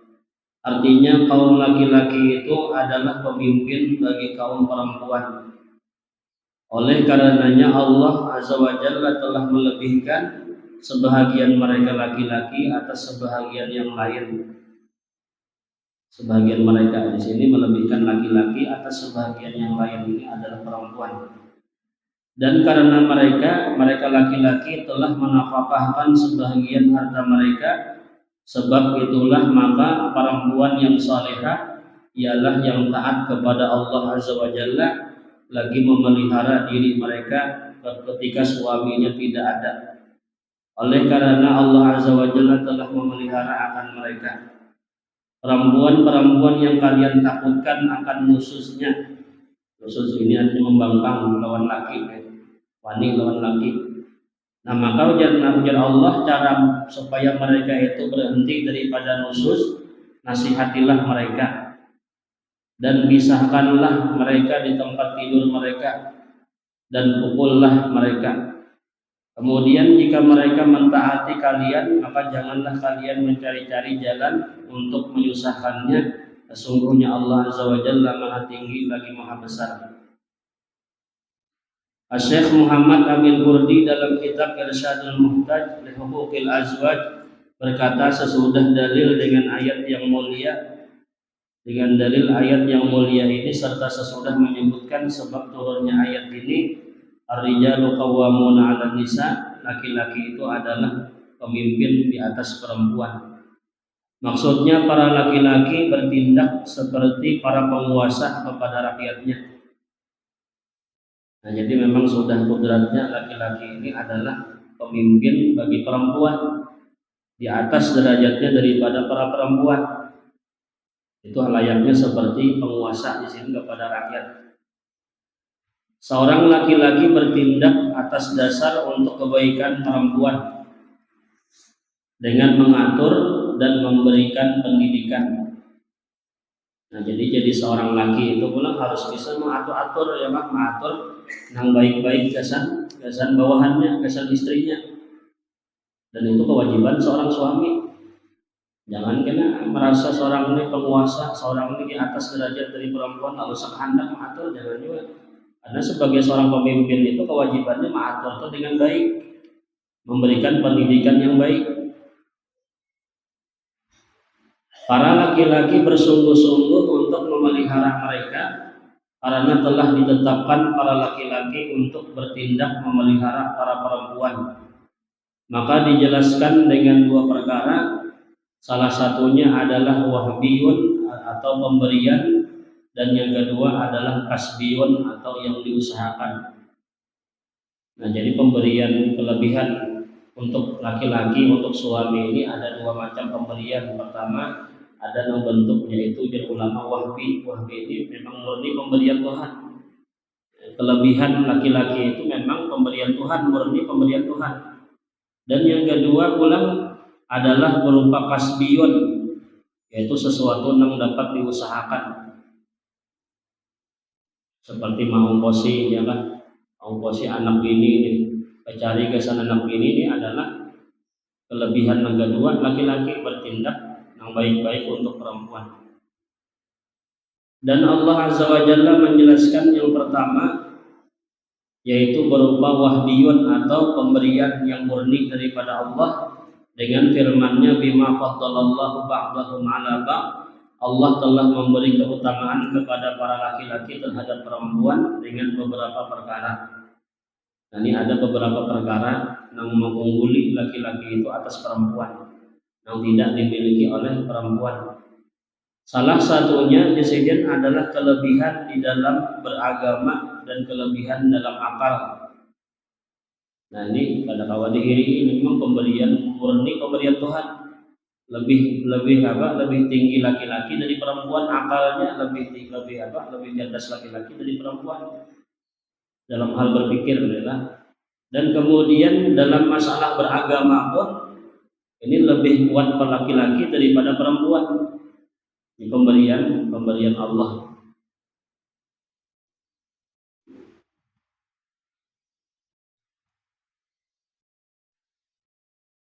Artinya kaum laki-laki itu adalah pemimpin bagi kaum perempuan. Oleh karenanya Allah Azza wa Jalla telah melebihkan sebahagian mereka laki-laki atas sebahagian yang lain. Sebagian mereka di sini melebihkan laki-laki atas sebahagian yang lain, ini adalah perempuan. Dan karena mereka laki-laki telah menafkahkan sebahagian harta mereka, sebab itulah maka perempuan yang salehah ialah yang taat kepada Allah Azza wa Jalla, lagi memelihara diri mereka ketika suaminya tidak ada. Oleh karena Allah Azza wa Jalla telah memelihara akan mereka. Perempuan-perempuan yang kalian takutkan akan nususnya. Nusus ini artinya membangkang lawan laki, wanita lawan laki. Nah, maka ujar Allah cara supaya mereka itu berhenti daripada nusus, nasihatilah mereka dan pisahkanlah mereka di tempat tidur mereka dan pukullah mereka. Kemudian jika mereka mentaati kalian, maka janganlah kalian mencari-cari jalan untuk menyusahkannya. Sesungguhnya Allah Azza wa Jalla Maha Tinggi lagi Maha Besar. Syekh Muhammad Abil Burdi dalam kitab Irsyadul Muhtaj li Huquqil Azwaj berkata, sesudah dalil dengan ayat yang mulia, dengan dalil ayat yang mulia ini serta sesudah menyebutkan sebab turunnya ayat ini, ar-rijalu qawwamuna 'alan nisa, laki-laki itu adalah pemimpin di atas perempuan. Maksudnya para laki-laki bertindak seperti para penguasa kepada rakyatnya. Nah, jadi memang sudah kodratnya laki-laki ini adalah pemimpin bagi perempuan, di atas derajatnya daripada para perempuan. Itu layaknya seperti penguasa di sini kepada rakyat. Seorang laki-laki bertindak atas dasar untuk kebaikan perempuan dengan mengatur dan memberikan pendidikan. Nah, jadi seorang laki itu pula harus bisa mengatur-atur, ya Pak, mengatur yang baik-baik gasan bawahannya, gasan istrinya. Dan itu kewajiban seorang suami. Jangan kena merasa seorang ini penguasa, seorang ini di atas derajat dari perempuan lalu sekehendak mengatur, jangan juga. Karena sebagai seorang pemimpin itu kewajibannya mengatur itu dengan baik, memberikan pendidikan yang baik. Para laki-laki bersungguh-sungguh untuk memelihara mereka, karena telah ditetapkan para laki-laki untuk bertindak memelihara para perempuan. Maka dijelaskan dengan dua perkara. Salah satunya adalah wahbiyun atau pemberian, dan yang kedua adalah kasbiyun atau yang diusahakan. Nah, jadi pemberian kelebihan untuk laki-laki, untuk suami ini ada dua macam pemberian. Pertama, ada yang bentuknya itu jadi ulama wahbi. Wahbi ini memang murni pemberian Tuhan. Kelebihan laki-laki itu memang pemberian Tuhan, murni pemberian Tuhan. Dan yang kedua pulang adalah berupa kasbiyun, yaitu sesuatu yang dapat diusahakan. Seperti mengongkosi, ya kan? Mengongkosi anak bini ini, mencari kesan anak bini ini adalah kelebihan yang kedua, laki-laki bertindak yang baik-baik untuk perempuan. Dan Allah Azza wa Jalla menjelaskan yang pertama, yaitu berupa wahdiyun atau pemberian yang murni daripada Allah dengan firman-Nya, bima faddalallahu ba'dahum 'ala ba'd. Allah telah memberi keutamaan kepada para laki-laki terhadap perempuan dengan beberapa perkara. Nah, ini ada beberapa perkara yang mengungguli laki-laki itu atas perempuan yang tidak dimiliki oleh perempuan. Salah satunya disebut adalah kelebihan di dalam beragama dan kelebihan dalam akal. Nah, ini pada kawan dihiri ini memang pemberian murni, pemberian Tuhan. Lebih tinggi laki-laki dari perempuan, akalnya lebih di atas laki-laki dari perempuan dalam hal berpikir adalah. Dan kemudian dalam masalah beragama pun ini lebih kuat laki-laki daripada perempuan. Ini pemberian Allah.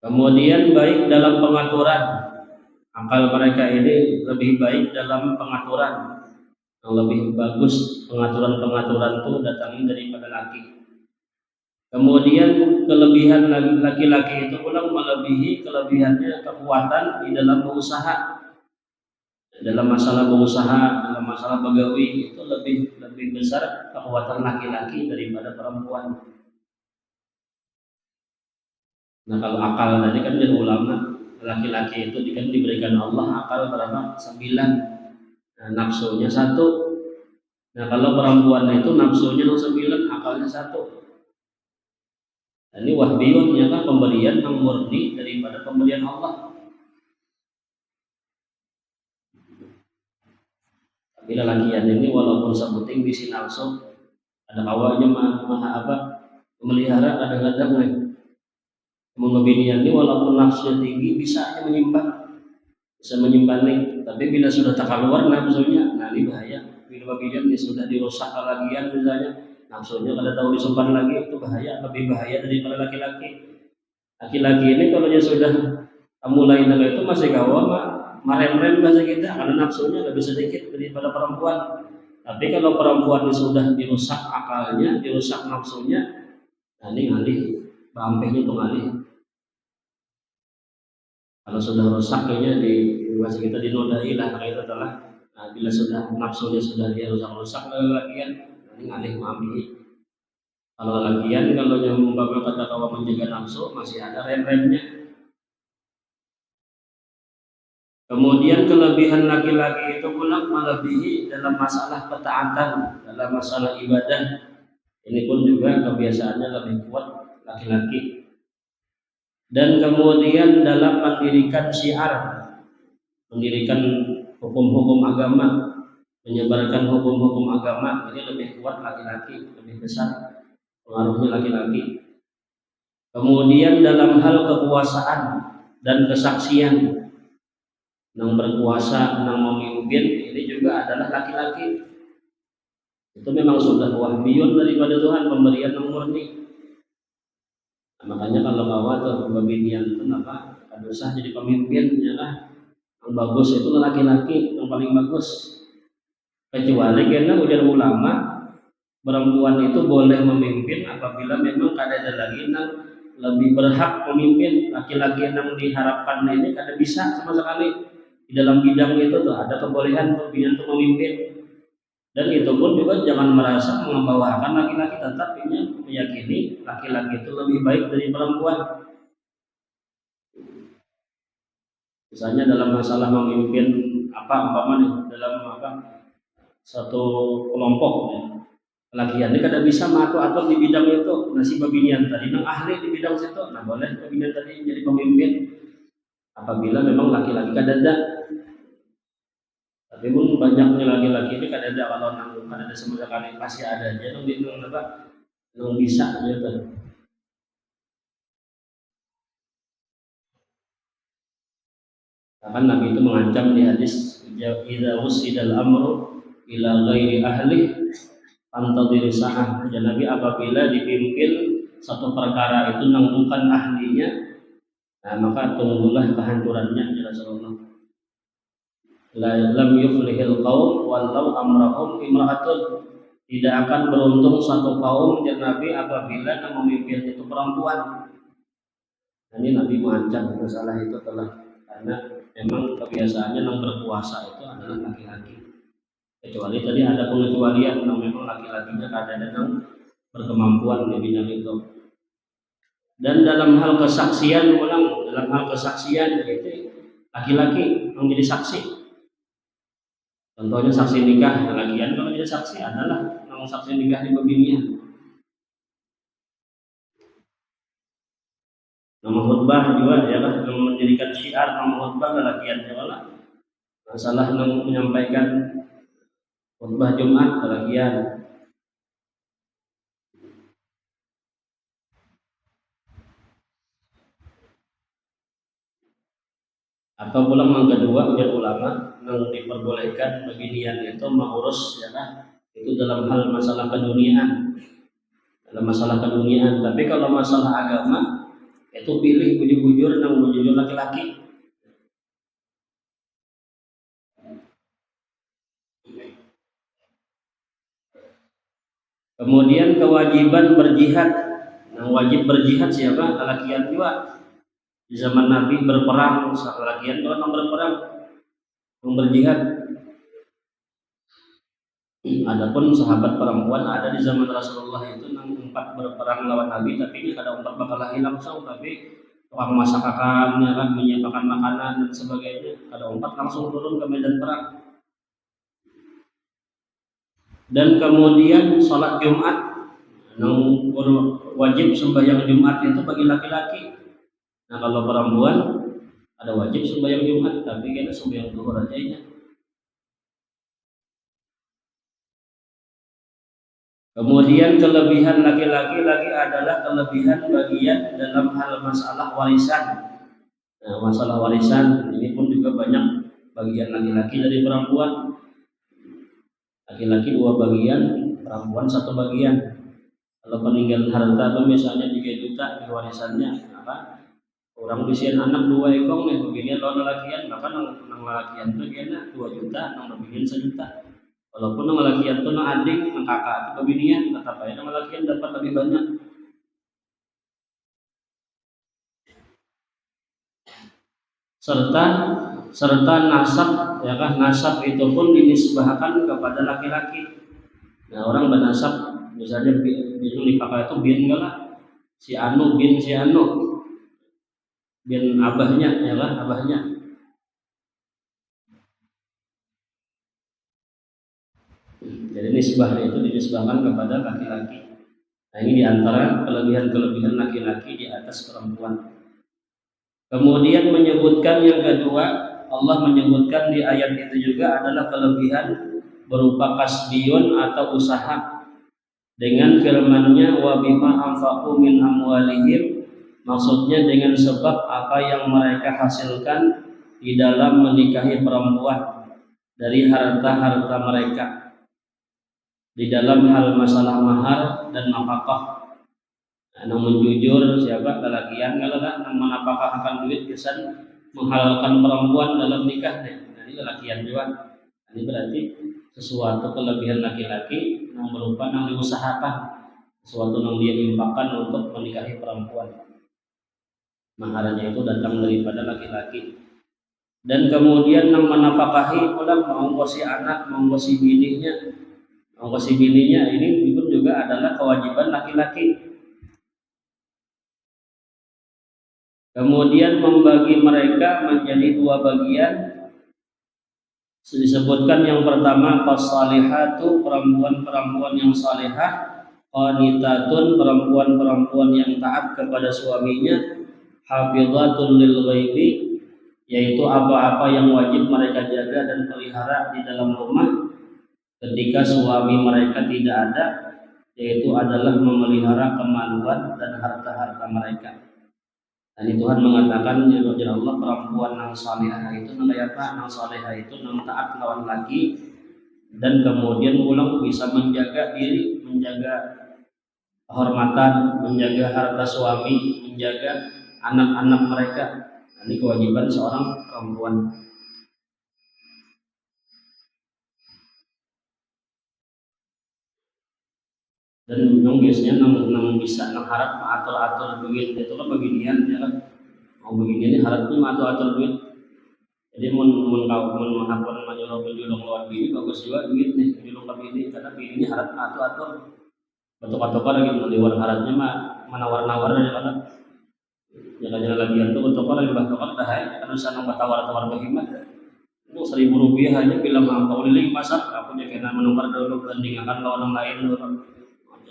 Kemudian baik dalam pengaturan, akal mereka ini lebih baik dalam pengaturan. Yang lebih bagus pengaturan-pengaturan itu datangnya daripada laki. Kemudian kelebihan laki-laki itu pula melebihi kelebihannya kekuatan di dalam berusaha. dalam masalah berusaha, dalam masalah begawi itu lebih besar kekuatan laki-laki daripada perempuan. Nah kalau akal tadi kan dari ulama, laki-laki itu kan diberikan Allah akal berapa? 9. Nah, nafsunya 1. Nah kalau perempuan itu nafsunya 9, akalnya 1. Nah, ini wahbiyun ya kan, pemberian yang murni daripada pemberian Allah. Tapi lelakian ini walaupun sebuting bisi nafsu, ada awalnya memelihara kadang-kadang nih. Mengobinian ini walaupun nafsunya tinggi bisa menyimpan nih. Tapi bila sudah tak keluar nafsunya, nah ini bahaya. Bila bagian ini sudah dirusak kelagian misalnya, nafsunya kada tahu disimpan lagi, itu bahaya, lebih bahaya daripada laki-laki. Laki-laki ini kalau dia sudah mulai itu masih kawan marem-rem bahasa kita, karena nafsunya lebih sedikit daripada perempuan. Tapi kalau perempuan ini sudah dirusak akalnya, dirusak nafsunya, nah ini ngalih, bampehnya itu ngalih. Kalau sudah rusak kayaknya di bahasa kita dinodai lah, itu adalah nah, bila sudah nafsunya sudah dia rusak lelakian, ini ngalih mami. Kalau lelakian kalau yang umpama kata kawan menjaga nafsu masih ada rem-remnya. Kemudian kelebihan laki-laki itu pula melebihi dalam masalah ketaatan, dalam masalah ibadah. Ini pun juga kebiasaannya lebih kuat laki-laki. Dan kemudian dalam mendirikan syiar, mendirikan hukum-hukum agama, menyebarkan hukum-hukum agama, ini lebih kuat laki-laki, lebih besar pengaruhnya laki-laki. Kemudian dalam hal kekuasaan dan kesaksian, yang berkuasa, yang memimpin, ini juga adalah laki-laki. Itu memang sudah wahbiyun daripada Tuhan, pemberian yang murni. Nah, makanya kalau bawa tuh pembinian itu apa? Ada usah jadi pemimpin, ya lah. Yang bagus itu laki-laki yang paling bagus. Kecuali karena ujar ulama, perempuan itu boleh memimpin apabila memang kada ada lagi yang lebih berhak memimpin. Laki-laki yang diharapkan ini kada bisa sama sekali di dalam bidang itu tuh ada kebolehan pembinaan untuk memimpin. Dan itu pun juga jangan merasa membawakan laki-laki, tetap ini meyakini laki-laki itu lebih baik dari perempuan. Misalnya dalam masalah memimpin umpama dalam satu kelompok ya. Laki-laki kada bisa atau di bidang itu, nasi babinian tadi nang ahli di bidang situ, nah boleh babinian tadi jadi pemimpin apabila memang laki-laki kada ada. Tapi pun banyaknya laki-laki ini kada ada, kalau nang kada ada sama sekali pasti ada aja nang bisa aja kan. Bahkan Nabi itu mengancam di hadis, idza usidal amru ila ghairi ahli fantadhir sa'ah. Dan Nabi apabila dipimpin satu perkara itu nang bukan ahlinya, nah maka tunggulah kehancurannya ya Rasulullah. Lam yuflihil qaum walau amrahum imra'atun. Tidak akan beruntung satu kaum dan Nabi apabila yang memimpin itu perempuan. Nah, ini Nabi mengancam masalah itu karena memang kebiasaannya yang berkuasa itu adalah laki-laki. Kecuali tadi ada pengecualian yang memang laki-lakinya kadang-kadang berkemampuan di bidang itu. Dan dalam hal kesaksian itu laki-laki yang jadi saksi. Contohnya saksi nikah, lakian kalau jadi saksi adalah yang saksi nikah di babinian. Nama khutbah juga ya lah, yang mendirikan syiar nama khutbah lakian ya lah. Masalah yang menyampaikan khutbah Jumat lakian. Atau pulang yang kedua ujar ulama yang diperbolehkan beginian itu mengurus ya kan, itu dalam hal masalah keduniaan, tapi kalau masalah agama itu pilih bujur-bujur yang bujur laki-laki. Kemudian kewajiban berjihad, yang wajib berjihad siapa? Laki-laki juga. Di zaman Nabi berperang, laki-laki kalau berperang, berjihad. Adapun sahabat perempuan ada di zaman Rasulullah itu nang empat berperang lawan Nabi, tapi ini kada empat bakal langsung, tapi tukang masak akan ya kan, menyiapkan makanan dan sebagainya, kada empat langsung turun ke medan perang. Dan kemudian sholat Jumat, nang wajib sembahyang Jumat itu bagi laki-laki. Nah kalau perempuan ada wajib sembahyang Jumat, tapi kita sembahyang zuhur aja ya. Kemudian kelebihan laki-laki lagi adalah kelebihan bagian dalam hal masalah warisan. Nah, masalah warisan ini pun juga banyak bagian laki-laki dari perempuan. Laki-laki 2 bagian, perempuan 1 bagian. Kalau peninggalan harta itu misalnya 3 juta di warisannya, apa? Orang bisian anak 2 ekong nih, begini lawan lelakian, bahkan nang lelakian itu dia 2 juta, nang begini 1 juta. Walaupun nang lelakian itu nang adik, nang kakak itu beginian, tetap aja nang lelakian dapat lebih banyak. Serta nasab, ya kan, nasab itu pun dinisbahkan kepada laki-laki. Nah orang bernasab misalnya bingung kakak itu bin lah, si Anu bin si Anu, bin abahnya ya kan, abahnya. Jadi nisbah itu dinisbahkan kepada laki-laki. Nah ini diantara kelebihan-kelebihan laki-laki di atas perempuan. Kemudian menyebutkan yang kedua, Allah menyebutkan di ayat itu juga adalah kelebihan berupa kasbiyun atau usaha dengan firman-Nya wa bima anfaqu min amwalihim, maksudnya dengan sebab apa yang mereka hasilkan di dalam menikahi perempuan dari harta-harta mereka di dalam hal masalah mahar dan nafkah. Namun jujur siapa lelakian kalau kan menapakahkan duit kesan menghalalkan perempuan dalam nikah. Nah, ini lelakian juga. Ini berarti sesuatu kelebihan laki-laki yang berupa yang diusahakan, sesuatu yang dia infakkan untuk menikahi perempuan. Maharnya itu datang daripada laki-laki. Dan kemudian yang menafkahi pula mengongkosi anak, mengongkosi bininya. Mengongkosi bininya ini pun juga adalah kewajiban laki-laki. Kemudian membagi mereka menjadi 2 bagian. Disebutkan yang pertama fasalihatu, perempuan-perempuan yang salihah, qanitatun, perempuan-perempuan yang taat kepada suaminya, hafizatun lil ghaibi, yaitu apa-apa yang wajib mereka jaga dan pelihara di dalam rumah ketika suami mereka tidak ada, yaitu adalah memelihara kemaluan dan harta-harta mereka. Dan Tuhan mengatakan ya Allah, perempuan yang salihah itu nang salihah itu nang taat lawan laki, dan kemudian ulang bisa menjaga diri, menjaga kehormatan, menjaga harta suami, menjaga anak-anak mereka. Ini kewajiban seorang perempuan. Dan memang biasanya nang bisa nang harap atur-atur duit itu kan beginian ya kan, mau begini ini harapnya atur-atur duit. Jadi mun menghapun menjulung lawan bini bagus juga duit nih menjulung ke bini, karena bini ini harap atur-atur betul-betul lagi meliwar harapnya mah menawar-nawar ya kan. Jalan-jalan lagi itu betul lagi bahkan dah karena sana batawar-tawar berhemat itu Rp1.000 aja bilang angkau liling masak aku jadi kena menukar dulu bandingkan lawan lain dulu.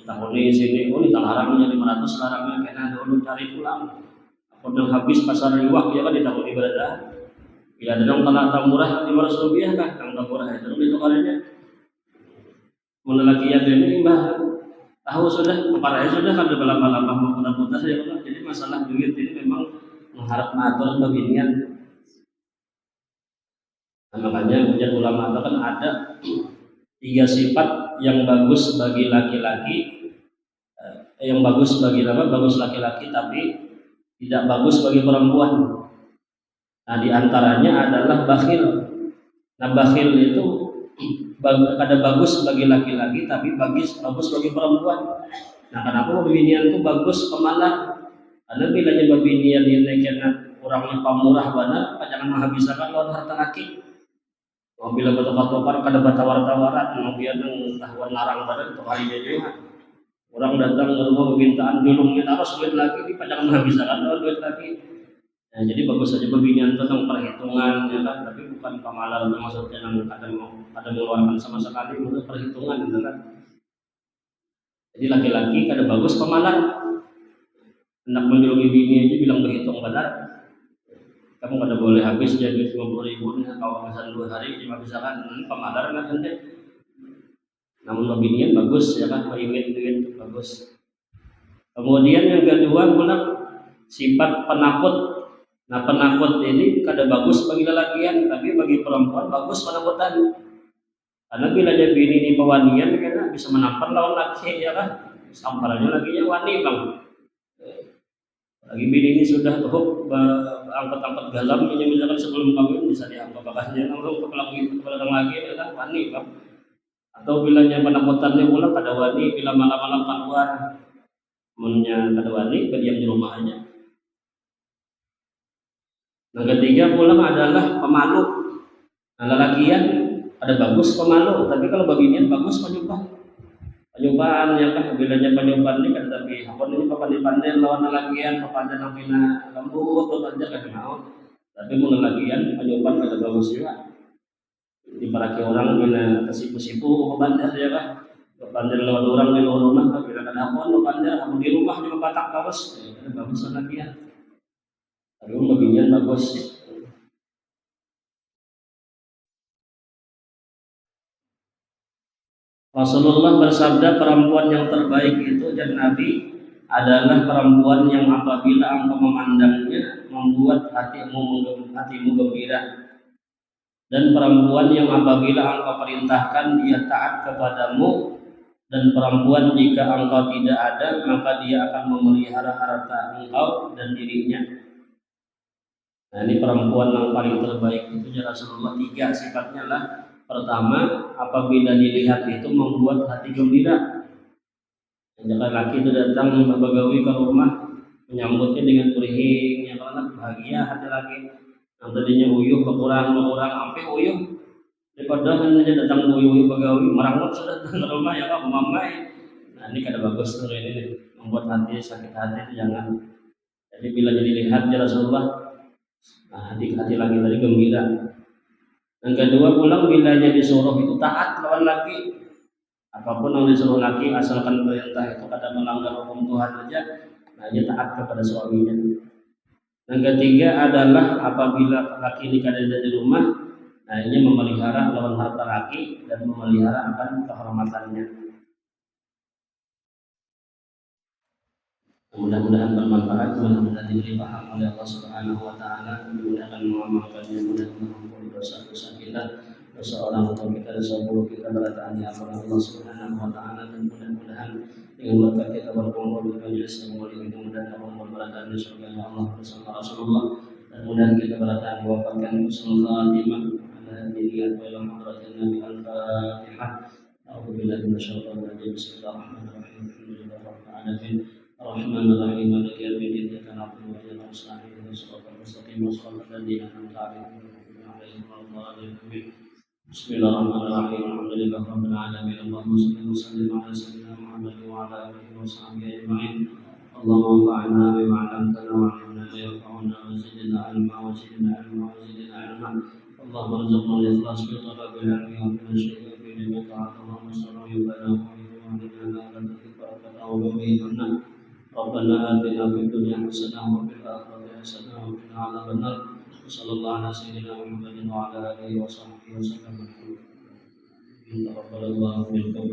Tahun ini sini, ini larangnya 500, larangnya kena dulu cari pulang. Aku udah habis pasar liwak ya kan di tahun ini berada. Bila ada dong tanah murah Rp500 kan, yang murah itu itu kalinya. Menelaki yang ini mbah tahu sudah, keparahnya sudah kan udah lama-lama mau putar-putar ya kan. Jadi masalah duit ini memang mengharap mengatur beginian. Nah, makanya ujar ulama itu kan ada 3 sifat yang bagus bagi laki-laki, yang bagus bagi bagus laki-laki tapi tidak bagus bagi perempuan. Nah diantaranya adalah bakhil. Nah bakhil itu ada bagus bagi laki-laki tapi bagus bagi perempuan. Nah kenapa pembinian itu bagus pemalah? Karena bilanya pembinian ini karena kurangnya pamurah benar, jangan menghabiskan lawan harta laki. Apabila bertukar-tukar kada batawar-tawaran, kemudian tahuan larang pada untuk hari dia orang datang ke rumah permintaan julungnya taruh duit lagi di pajak menghabiskan duit lagi. Nah, jadi bagus saja pembinian tentang perhitungan ya kan, tapi bukan pamalar maksudnya yang ada mengeluarkan sama sekali untuk perhitungan gitu kan. Jadi laki-laki kada bagus pamalar, hendak menjulungi bini aja bilang berhitung benar. Kamu kada boleh habis jadi 50.000 nih kalau misalnya 2 hari cuma misalkan pemalar nggak nanti. Namun pembinian bagus ya kan, imit duit bagus. Kemudian yang kedua pula sifat penakut. Nah penakut ini kada bagus bagi lelakian, tapi bagi perempuan bagus penakutan. Karena bila jadi bini ini pewanian kan bisa menampar lawan laki ya kan, samparnya lakinya wani bang. Lagi bini ini sudah tuh angkat-angkat galam ini misalkan sebelum kawin bisa dianggap bakasnya langsung ke belakang lagi ya kan wani bang. Atau bilanya penakutannya pula pada wani bila malam-malam keluar mennya pada wani berdiam di rumah aja. Nah ketiga pula adalah pemalu. Nah lelakian ada bagus pemalu, tapi kalau beginian bagus penyumpahan ya kan, bilanya penyumpahan ini kan tapi apa ini pandai-pandai lawan lelakian, pandai nampina lembut atau pandai kan mau, tapi mau lelakian penyumpahan kada bagus juga. Diparaki orang bila kesipu-sipu bandar ya kan, bandar lawan orang di luar rumah, bila kada apa bandar, kamu di rumah di batak terus, kada bagus lelakian. Tapi beginian bagus. Rasulullah bersabda perempuan yang terbaik itu dan Nabi adalah perempuan yang apabila engkau memandangnya membuat hatimu gembira, dan perempuan yang apabila engkau perintahkan dia taat kepadamu, dan perempuan jika engkau tidak ada maka dia akan memelihara harta engkau dan dirinya. Nah ini perempuan yang paling terbaik itu ya Rasulullah 3 sifatnya lah. Pertama, apabila dilihat itu membuat hati gembira. Jika laki itu datang berbagawi ke rumah, menyambutnya dengan kurihing, yang karena bahagia hati laki. Yang tadinya uyuh berkurang, sampai uyuh. Daripada hanya datang uyuh begawi, merangut sudah datang ke rumah ya kan, mamai. Nah ini kada bagus tuh ini, membuat hati sakit hati itu jangan. Jadi bila dilihat ya Rasulullah, nah hati laki tadi gembira. Yang kedua pulang bilanya disuruh itu taat lawan laki. Apapun yang disuruh laki asalkan perintah itu kada melanggar hukum Tuhan saja, nah dia taat kepada suaminya. Yang ketiga adalah apabila laki ini kada ada di rumah, nah ini memelihara lawan harta laki dan memelihara akan kehormatannya. Mudah-mudahan bermanfaat, mudah-mudahan diberi paham oleh Allah Subhanahu wa taala, mudah-mudahan mengamalkannya, mudah-mudahan mengampuni dosa-dosa kita, dosa orang tua kita, dosa buruk kita berataannya kepada Allah Subhanahu wa taala, dan mudah-mudahan dengan berkat kita berkumpul di majelis yang mulia ini, mudah-mudahan Allah beratahan di surga Allah bersama Rasulullah, dan mudah-mudahan kita beratahan diwafatkan husnul khatimah ala diniyat wa ila hadratin Nabi al-Fatihah. A'udzubillahi minasyaitonir rajim. Bismillahirrahmanirrahim. Alhamdulillahi rabbil alamin. Ar-Rahmanir-Rahim. Maliki yaumiddin. Iyyaka na'budu wa iyyaka nasta'in. Ihdinas siratal mustaqim. Shiratal ladzina an'amta 'alaihim ghairil maghdubi 'alaihim. Bismillahirrahmanirrahim. Alhamdulillahi rabbil alamin. Allahumma shalli wa sallim ala sayyidina Muhammad wa ala alihi wa sahbihi ajma'in. Allahumma anfa'na bima 'allamtana wa 'allimna ma yanfa'una wa zidna 'ilma wa zidna 'ilma wa zidna 'ilma. Allahumma arzuqna al-ikhlas fi talabil 'ilmi wa min syai'in fi dinina. Allahumma salli wa sallim ربنا آتنا في الدنيا حسنة وفي الآخرة حسنة وقنا عذاب النار. وصلى الله على سيدنا محمد وعلى آله وصحبه وسلم. تقبل الله منكم.